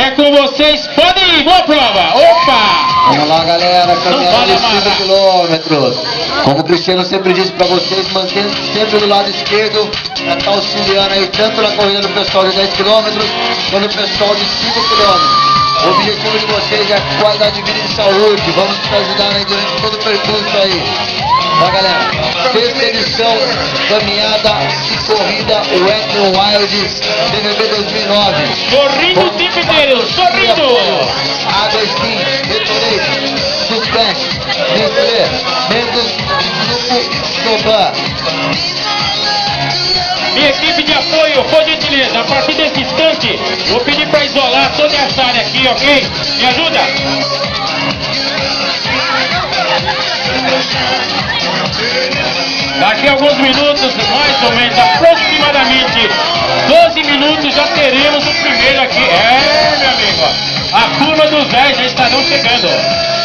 É com vocês, podem ir, boa prova! Opa! Vamos lá, galera, caminhada de 5 quilômetros. Como o Cristiano sempre disse para vocês, mantenha sempre do lado esquerdo, para estar auxiliando aí tanto na corrida do pessoal de 10 quilômetros, quanto do pessoal de 5 quilômetros. O objetivo de vocês é qualidade de vida e saúde. Vamos te ajudar aí durante todo o percurso aí. Tá, galera? Sexta edição, caminhada e corrida Wet n Wild BBB 2009. Sorrindo o tempo inteiro, sorrindo! Água Skin, Gatorade, Suplex, Nestlé, membros do Grupo Soban. Minha equipe de apoio, por gentileza, a partir desse instante, vou pedir para isolar toda essa área aqui, ok? Me ajuda? Daqui a alguns minutos, mais ou menos, aproximadamente 12 minutos, já teremos o primeiro aqui. É, meu amigo, a turma dos 10 já estarão chegando.